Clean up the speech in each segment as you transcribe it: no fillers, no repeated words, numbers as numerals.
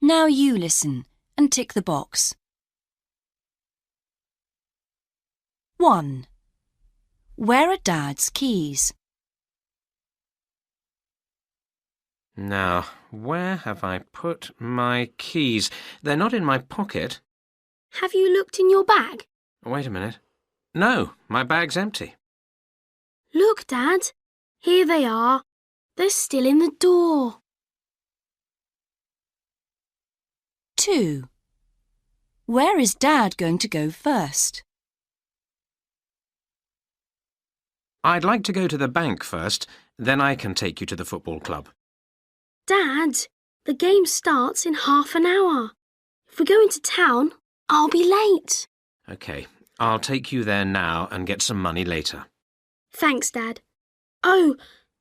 Now you listen and tick the box. 1. Where are Dad's keys? Now, where have I put my keys? They're not in my pocket. Have you looked in your bag? Wait a minute. No, my bag's empty. Look, Dad. Here they are. They're still in the door. 2. Where is Dad going to go first? I'd like to go to the bank first, then I can take you to the football club. Dad, the game starts in half an hour. If we go into town, I'll be late. OK, I'll take you there now and get some money later. Thanks, Dad. Oh,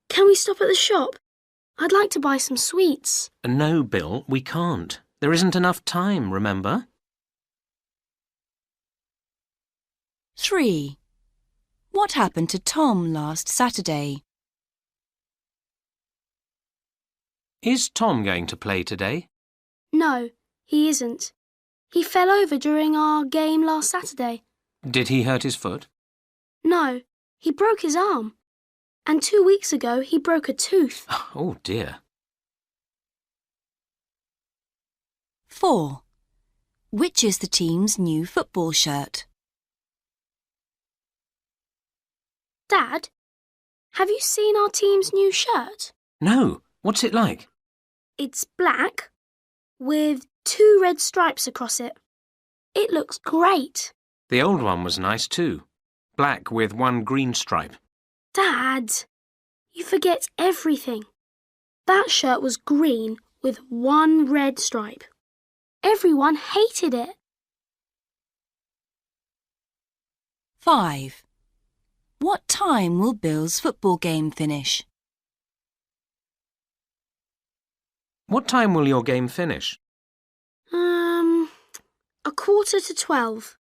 can we stop at the shop? I'd like to buy some sweets. No, Bill, we can't. There isn't enough time, remember? 3. What happened to Tom last Saturday? Is Tom going to play today? No, he isn't. He fell over during our game last Saturday. Did he hurt his foot? No, he broke his arm. And 2 weeks ago, he broke a tooth. Oh, dear. 4. Which is the team's new football shirt? Dad, have you seen our team's new shirt? No, what's it like? It's black with 2 red stripes across it. It looks great. The old one was nice too. Black with 1 green stripe. Dad, you forget everything. That shirt was green with 1 red stripe. Everyone hated it. 5. What time will Bill's football game finish? What time will your game finish? 11:45.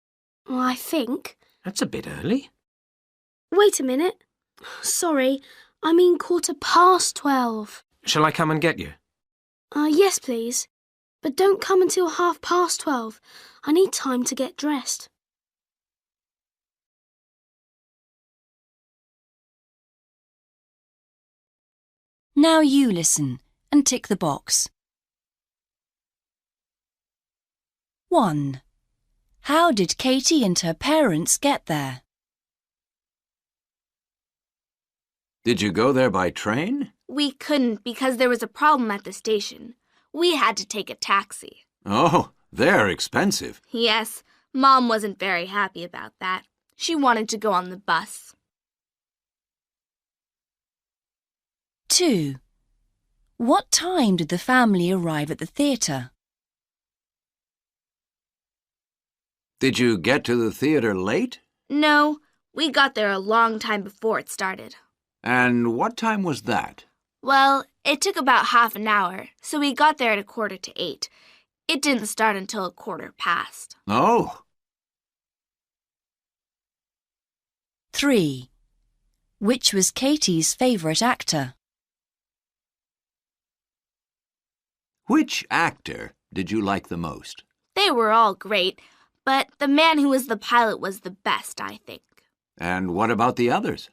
I think. That's a bit early. Wait a minute. Sorry, I mean 12:15. Shall I come and get you? Yes, please. But don't come until 12:30. I need time to get dressed. Now you listen and tick the box. 1. How did Katie and her parents get there? Did you go there by train? We couldn't because there was a problem at the station. We had to take a taxi. Oh, they're expensive. Yes, Mom wasn't very happy about that. She wanted to go on the bus. 2. What time did the family arrive at the theatre? Did you get to the theatre late? No, we got there a long time before it started. And what time was that? Well, it took about half an hour, so we got there at 7:45. It didn't start until 7:15. Oh. 3. Which was Katie's favourite actor? Which actor did you like the most? They were all great, but the man who was the pilot was the best, I think. And what about the others?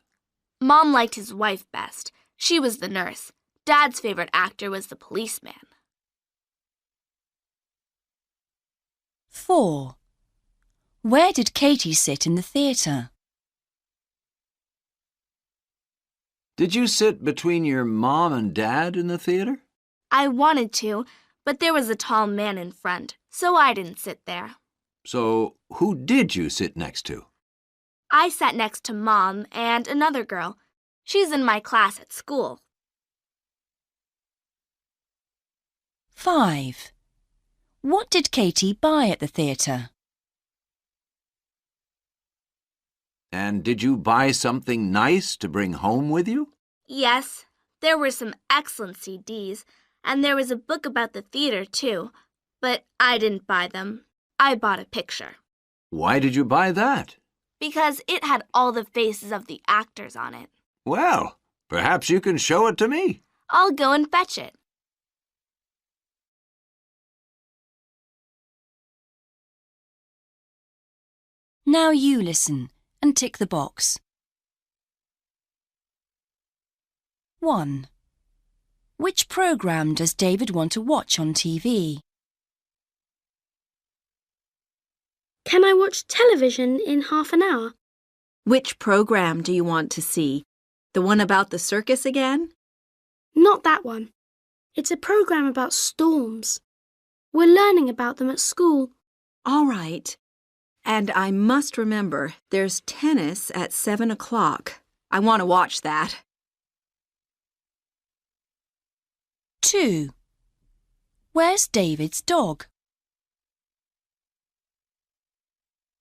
Mom liked his wife best. She was the nurse. Dad's favorite actor was the policeman. 4. Where did Katie sit in the theatre? Did you sit between your mom and dad in the theatre? I wanted to, but there was a tall man in front, so I didn't sit there. So who did you sit next to? I sat next to Mom and another girl. She's in my class at school. 5. What did Katie buy at the theatre? And did you buy something nice to bring home with you? Yes, there were some excellent CDs, and there was a book about the theater, too. But I didn't buy them. I bought a picture. Why did you buy that? Because it had all the faces of the actors on it. Well, perhaps you can show it to me. I'll go and fetch it. Now you listen and tick the box. 1. Which programme does David want to watch on TV? Can I watch television in half an hour? Which program do you want to see? The one about the circus again? Not that one. It's a program about storms. We're learning about them at school. All right. And I must remember, there's tennis at 7 o'clock. I want to watch that. 2. Where's David's dog?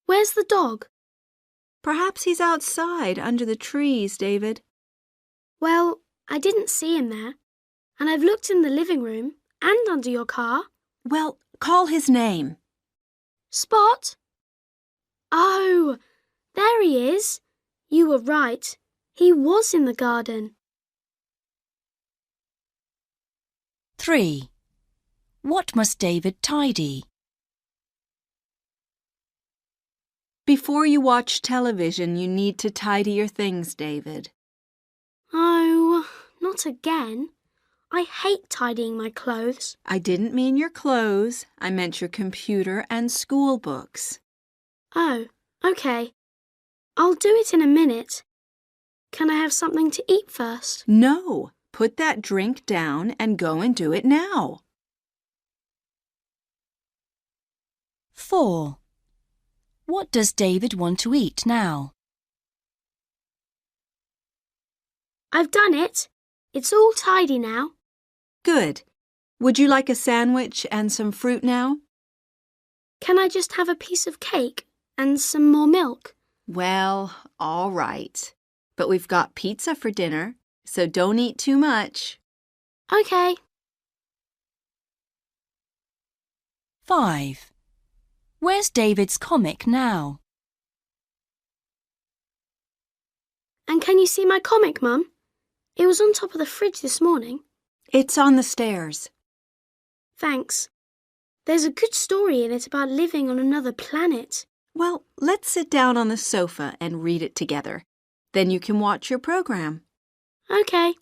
Where's the dog? Perhaps he's outside under the trees, David. Well, I didn't see him there. And I've looked in the living room and under your car. Well, call his name. Spot? Oh, there he is. You were right. He was in the garden. 3. What must David tidy? Before you watch television, you need to tidy your things, David. Oh, not again. I hate tidying my clothes. I didn't mean your clothes. I meant your computer and school books. Oh, okay. I'll do it in a minute. Can I have something to eat first? No, put that drink down and go and do it now. 4. What does David want to eat now? I've done it. It's all tidy now. Good. Would you like a sandwich and some fruit now? Can I just have a piece of cake and some more milk? Well, all right. But we've got pizza for dinner, so don't eat too much. Okay. 5. Where's David's comic now? And can you see my comic, Mum? It was on top of the fridge this morning. It's on the stairs. Thanks. There's a good story in it about living on another planet. Well, let's sit down on the sofa and read it together. Then you can watch your program. Okay.